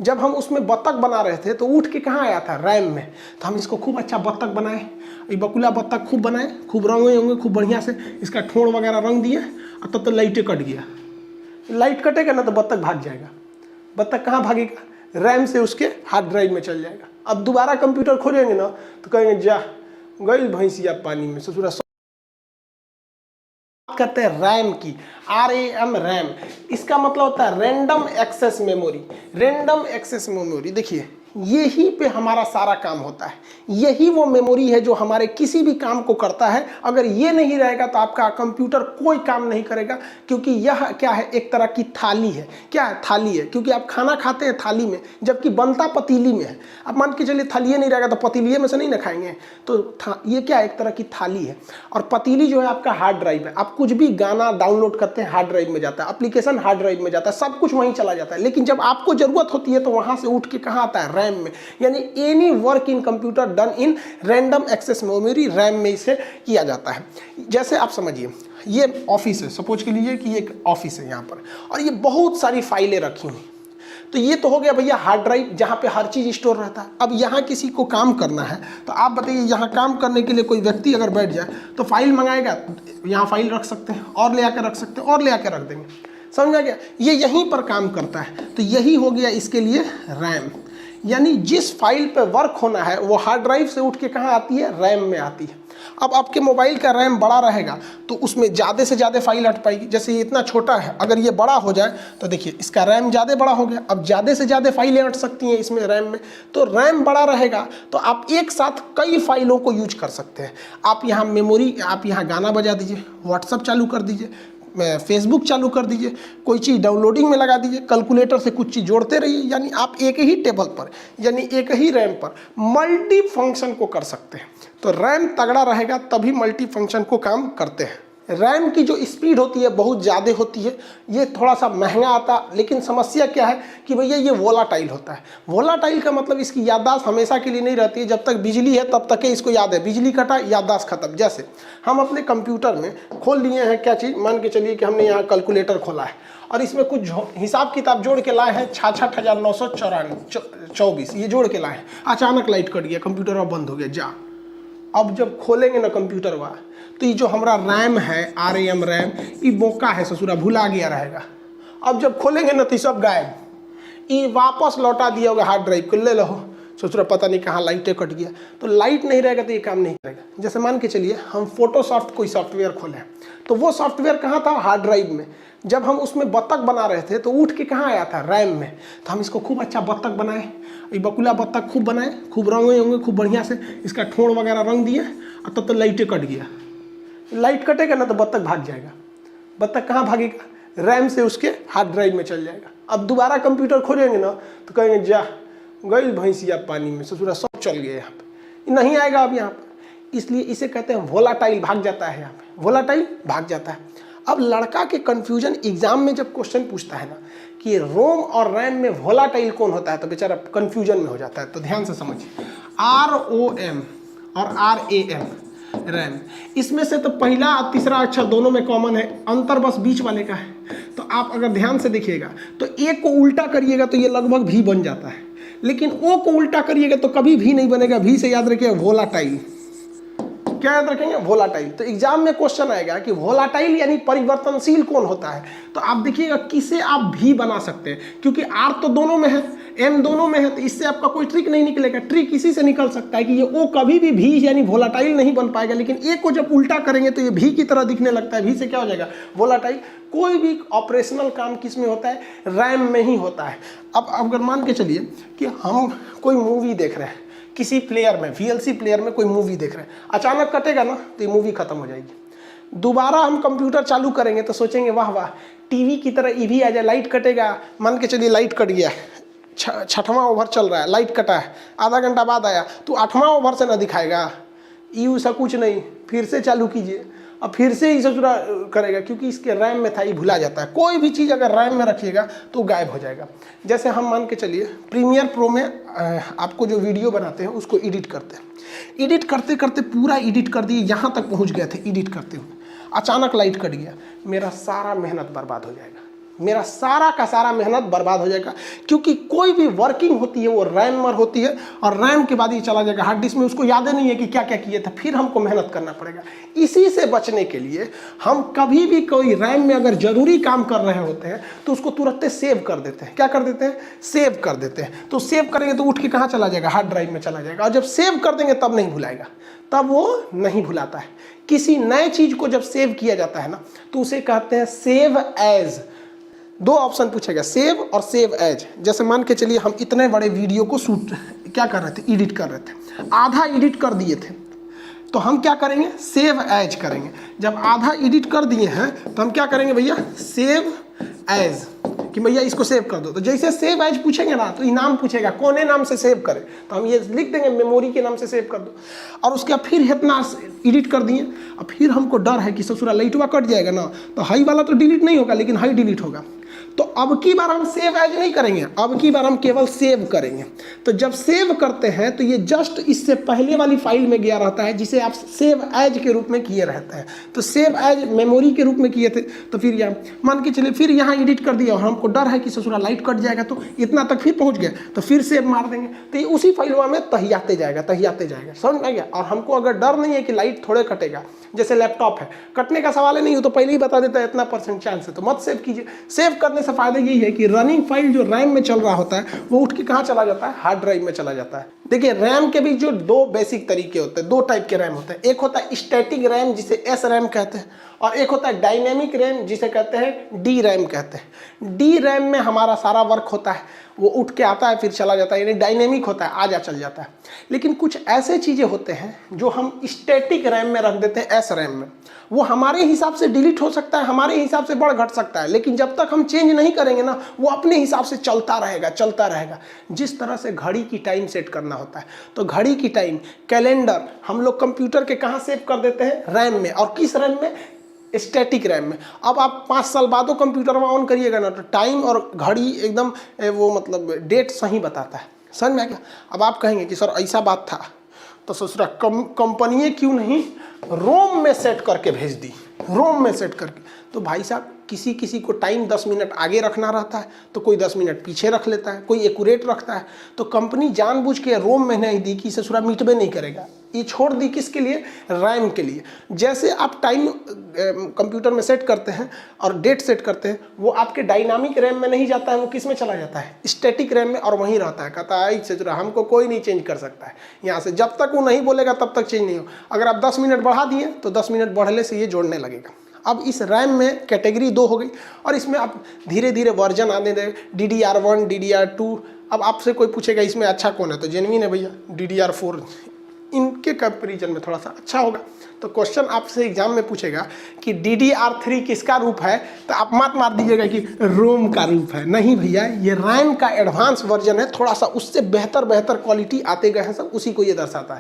जब हम उसमें बत्तख बना रहे थे तो उठ के कहाँ आया था, रैम में। तो हम इसको खूब अच्छा बत्तख बनाए, ये बकुला बत्तख खूब बनाए, खूब रंगे होंगे खूब बढ़िया से, इसका ठोड़ वगैरह रंग दिए और तब तो लाइटें कट गया। लाइट कटेगा ना तो बत्तख भाग जाएगा। बत्तख कहाँ भागेगा, रैम से उसके हार्ड ड्राइव में चल जाएगा। अब दोबारा कंप्यूटर खोलेंगे ना तो कहेंगे जा गई भैंसिया पानी में, ससुरा। करते हैं रैम की, RAM रैम, इसका मतलब होता है random access memory. Random access memory देखिए यही पे हमारा सारा काम होता है, यही वो मेमोरी है जो हमारे किसी भी काम को करता है। अगर ये नहीं रहेगा तो आपका कंप्यूटर कोई काम नहीं करेगा, क्योंकि यह क्या है, एक तरह की थाली है। क्या है, थाली है, क्योंकि आप खाना खाते हैं थाली में, जबकि बनता पतीली में है। अब मान के चलिए थाली नहीं रहेगा तो पतीली में से नहीं ना खाएंगे, तो ये क्या है, एक तरह की थाली है। और पतीली जो है आपका हार्ड ड्राइव है। आप कुछ भी गाना डाउनलोड करते हैं हार्ड ड्राइव में जाता है, एप्लीकेशन हार्ड ड्राइव में जाता है, सब कुछ वहीं चला जाता है। लेकिन जब आपको जरूरत होती है तो वहां से उठ के कहाँ आता है, रैम में। यानी any work in computer done in random access memory, RAM में इसे किया जाता है। जैसे आप समझिए ये ऑफिस है, सपोज के लिए कि एक ऑफिस है यहाँ पर, और ये बहुत सारी फाइलें रखी हुई। तो ये तो हो गया भैया हार्ड ड्राइव, जहाँ पे हर चीज़ स्टोर रहता है। अब यहाँ किसी को काम करना है तो आप बताइए, यहाँ काम करने के लिए कोई व्यक्ति अगर बैठ जाए तो फाइल मंगाएगा, यहाँ फाइल रख सकते हैं और ले आकर रख सकते हैं और ले आकर रख देंगे, समझ आ गया। ये यहीं पर काम करता है, तो यही हो गया इसके लिए रैम। यानी जिस फाइल पे वर्क होना है वो हार्ड ड्राइव से उठ के कहाँ आती है, रैम में आती है। अब आपके मोबाइल का रैम बड़ा रहेगा तो उसमें ज़्यादा से ज़्यादा फाइल अट पाएगी। जैसे ये इतना छोटा है, अगर ये बड़ा हो जाए तो देखिए इसका रैम ज़्यादा बड़ा हो गया, अब ज़्यादा से ज़्यादा फाइलें अट सकती हैं इसमें रैम में। तो रैम बड़ा रहेगा तो आप एक साथ कई फाइलों को यूज कर सकते हैं। आप यहाँ मेमोरी, आप यहाँ गाना बजा दीजिए, व्हाट्सअप चालू कर दीजिए, फेसबुक चालू कर दीजिए, कोई चीज़ डाउनलोडिंग में लगा दीजिए, कैलकुलेटर से कुछ चीज़ जोड़ते रहिए। यानी आप एक ही टेबल पर, यानी एक ही रैम पर मल्टी फंक्शन को कर सकते हैं। तो रैम तगड़ा रहेगा तभी मल्टी फंक्शन को काम करते हैं। रैम की जो स्पीड होती है बहुत ज़्यादा होती है, ये थोड़ा सा महंगा आता, लेकिन समस्या क्या है कि भैया ये वोलाटाइल होता है। वोलाटाइल का मतलब इसकी याददाश्त हमेशा के लिए नहीं रहती है, जब तक बिजली है तब तक इसको याद है, बिजली कटा याददाश्त खत्म। जैसे हम अपने कंप्यूटर में खोल लिए हैं क्या चीज़, मान के चलिए कि हमने यहाँ कैलकुलेटर खोला है और इसमें कुछ हिसाब किताब जोड़ के लाए हैं 66,924, ये जोड़ के लाए हैं। अचानक लाइट कट गया, कंप्यूटर अब बंद हो गया, जा। अब जब खोलेंगे ना कंप्यूटर हुआ तो ये जो हमारा रैम है, RAM रैम, ये बोका है ससुरा, भुला गया रहेगा। अब जब खोलेंगे ना तो सब गायब, ये वापस लौटा दिया होगा हार्ड ड्राइव को, ले लो ससुरा, पता नहीं कहाँ लाइटें कट गया। तो लाइट नहीं रहेगा तो ये काम नहीं करेगा। जैसे मान के चलिए हम फोटोशॉफ्ट कोई सॉफ्टवेयर खोलें तो वो सॉफ्टवेयर कहाँ था, हार्ड ड्राइव में। जब हम उसमें बत्तख बना रहे थे तो उठ के कहाँ आया था, रैम में। तो हम इसको खूब अच्छा बत्तख बनाए, ये बकुला बत्तख खूब बनाए, खूब रंगे होंगे खूब बढ़िया से, इसका ठोड़ वगैरह रंग दिए और तब तो लाइटें कट गया। लाइट कटेगा ना तो बत्तख भाग जाएगा। बत्तख कहाँ भागेगा, रैम से उसके हार्ड ड्राइव में चल जाएगा। अब दोबारा कंप्यूटर खोलेंगे ना तो कहेंगे जा गई भैंसिया पानी में, ससुरा सब चल गया, यहाँ पे नहीं आएगा अब यहाँ पर। इसलिए इसे कहते हैं वोलाटाइल, भाग जाता है यहाँ पे, वोलाटाइल भाग जाता है। अब लड़का के कंफ्यूजन एग्जाम में जब क्वेश्चन पूछता है ना कि रोम और रैम में वोलाटाइल कौन होता है तो बेचारा कंफ्यूजन में हो जाता है। तो ध्यान से समझिए, ROM और RAM रैम, इसमें से तो पहला और तीसरा अक्षर दोनों में कॉमन है, अंतर बस बीच वाले का है। तो आप अगर ध्यान से देखिएगा तो एक को उल्टा करिएगा तो ये लगभग भी बन जाता है, लेकिन ओ को उल्टा करिएगा तो कभी भी नहीं बनेगा। भी से याद रखिए वोलाटाइल, क्या याद रखेंगे, वोलाटाइल। तो एग्जाम में क्वेश्चन आएगा कि वोलाटाइल यानी परिवर्तनशील कौन होता है, तो आप देखिएगा किसे आप भी बना सकते हैं, क्योंकि R तो दोनों में है, M दोनों में है, तो इससे आपका कोई ट्रिक नहीं निकलेगा। ट्रिक इसी से निकल सकता है कि ये O कभी भी यानी वोलाटाइल नहीं बन पाएगा, लेकिन A को जब उल्टा करेंगे तो ये भी की तरह दिखने लगता है, भी से क्या हो जाएगा, वोलाटाइल। कोई भी ऑपरेशनल काम किस में होता है, रैम में ही होता है। अब अगर मान के चलिए कि हम कोई मूवी देख रहे हैं, किसी प्लेयर में, VLC प्लेयर में कोई मूवी देख रहे हैं, अचानक कटेगा ना तो ये मूवी खत्म हो जाएगी। दोबारा हम कंप्यूटर चालू करेंगे तो सोचेंगे वाह वाह, टीवी की तरह ये भी आ जाए, लाइट कटेगा। मान के चलिए लाइट कट गया, 6वां ओवर चल रहा है, लाइट कटा है, आधा घंटा बाद आया तो 8वां ओवर से ना दिखाएगा, ये ऐसा कुछ नहीं, फिर से चालू कीजिए, अब फिर से ही ससुरा करेगा, क्योंकि इसके रैम में था, ये भुला जाता है। कोई भी चीज़ अगर रैम में रखिएगा तो गायब हो जाएगा। जैसे हम मान के चलिए प्रीमियर प्रो में आपको जो वीडियो बनाते हैं उसको एडिट करते हैं, एडिट करते करते पूरा एडिट कर दिए, यहाँ तक पहुँच गए थे एडिट करते हुए, अचानक लाइट कट गया, मेरा सारा मेहनत बर्बाद हो जाएगा, मेरा सारा का सारा मेहनत बर्बाद हो जाएगा। क्योंकि कोई भी वर्किंग होती है वो रैम पर होती है, और रैम के बाद ये चला जाएगा हार्ड डिस्क में, उसको याद ही नहीं है कि क्या क्या किए थे, फिर हमको मेहनत करना पड़ेगा। इसी से बचने के लिए हम कभी भी कोई रैम में अगर जरूरी काम कर रहे होते हैं तो उसको तुरंत सेव कर देते हैं। क्या कर देते हैं? सेव कर देते हैं। तो सेव करेंगे तो उठ के कहाँ चला जाएगा? हार्ड ड्राइव में चला जाएगा। और जब सेव कर देंगे तब नहीं भुलाएगा, तब वो नहीं भुलाता है। किसी नए चीज को जब सेव किया जाता है ना तो उसे कहते हैं सेव एज। दो ऑप्शन पूछेगा, सेव और सेव एज। जैसे मान के चलिए हम इतने बड़े वीडियो को शूट क्या कर रहे थे? एडिट कर रहे थे, आधा एडिट कर दिए थे, तो हम क्या करेंगे? सेव एज करेंगे। जब आधा एडिट कर दिए हैं तो हम क्या करेंगे भैया? सेव एज, कि भैया इसको सेव कर दो। तो जैसे सेव एज पूछेंगे ना तो इनाम पूछेगा कौन नाम से सेव करें, तो हम ये लिख देंगे मेमोरी के नाम से सेव कर दो। और उसके बाद फिर इतना एडिट कर दिए, और फिर हमको डर है कि ससुरा लाइटवा कट जाएगा ना, तो हाई वाला तो डिलीट नहीं होगा लेकिन हाई डिलीट होगा। तो अब की बार हम सेव एज नहीं करेंगे, अब की बार हम केवल सेव करेंगे। तो जब सेव करते हैं तो ये जस्ट इससे पहले वाली फाइल में गया रहता है जिसे आप सेव एज के रूप में किए रहते हैं। तो सेव एज मेमोरी के रूप में किए थे, तो फिर यहाँ मान के चलिए फिर यहाँ एडिट कर दिया और हमको डर है कि ससुरा लाइट कट जाएगा, तो इतना तक फिर पहुँच गया तो फिर सेव मार देंगे, तो ये उसी फाइलवा में तहियाते जाएगा, तहियाते जाएगा। समझ में गया? और हमको अगर डर नहीं है कि लाइट थोड़े कटेगा, जैसे लैपटॉप है, कटने का सवाल ही नहीं हो तो पहले ही बता देता है इतना % चांस है, तो मत सेव कीजिए। सेव करने से फायदा यही है कि रनिंग फाइल जो रैम में चल रहा होता है वो उठ के कहाँ चला जाता है? हार्ड ड्राइव में चला जाता है। देखिए रैम के भी जो दो बेसिक तरीके होते हैं, दो टाइप के रैम होते हैं। एक होता है स्टैटिक रैम जिसे एस रैम कहते हैं, और एक होता है डायनेमिक रैम जिसे कहते हैं डी रैम कहते हैं। डी रैम में हमारा सारा वर्क होता है, वो उठ के आता है फिर चला जाता है, यानी डायनेमिक होता है, आ जा चल जाता है। लेकिन कुछ ऐसे चीज़ें होते हैं जो हम स्टैटिक रैम में रख देते हैं, एस रैम में। वो हमारे हिसाब से डिलीट हो सकता है, हमारे हिसाब से बढ़ घट सकता है, लेकिन जब तक हम चेंज नहीं करेंगे ना वो अपने हिसाब से चलता रहेगा, चलता रहेगा। जिस तरह से घड़ी की टाइम सेट करना होता है, तो घड़ी की टाइम, कैलेंडर हम लोग कंप्यूटर के कहाँ सेव कर देते हैं? रैम में। और किस रैम में? स्टैटिक रैम में। अब आप 5 साल बाद कंप्यूटर में ऑन करिएगा ना तो टाइम और घड़ी एकदम वो मतलब डेट सही बताता है। समझ में आ गया? अब आप कहेंगे कि सर ऐसा बात था, तो ससुरा कंपनी क्यों नहीं रोम में सेट करके भेज दी? रोम में सेट करके, तो भाई साहब किसी किसी को टाइम 10 मिनट आगे रखना रहता है, तो कोई 10 मिनट पीछे रख लेता है, कोई एक्यूरेट रखता है। तो कंपनी जानबूझ के रोम में नहीं दी कि ससुरा मिटबे नहीं करेगा, ये छोड़ दी किसके लिए? रैम के लिए। जैसे आप टाइम कंप्यूटर में सेट करते हैं और डेट सेट करते हैं, वो आपके डायनामिक रैम में नहीं जाता है, वो किस में चला जाता है? स्टैटिक रैम में, और वहीं रहता है। कहता है ससुरा हमको कोई नहीं चेंज कर सकता है यहाँ से, जब तक वो नहीं बोलेगा तब तक चेंज नहीं हो। अगर आप 10 मिनट बढ़ा दिए तो 10 मिनट बढ़ने से ये जोड़ने लगेगा। अब इस रैम में कैटेगरी 2 हो गई, और इसमें आप धीरे धीरे वर्जन आने दें, DDR1, DDR2। अब आपसे कोई पूछेगा इसमें अच्छा कौन है, तो जेन्युइन है भैया DDR4, इनके कंपेरिजन में थोड़ा सा अच्छा होगा। तो क्वेश्चन आपसे एग्जाम में पूछेगा कि DDR3 किसका रूप है, तो आप मत मार दीजिएगा कि रोम का रूप है। नहीं भैया, ये रैम का एडवांस वर्जन है, थोड़ा सा उससे बेहतर क्वालिटी आते गए हैं सब, उसी को ये दर्शाता है।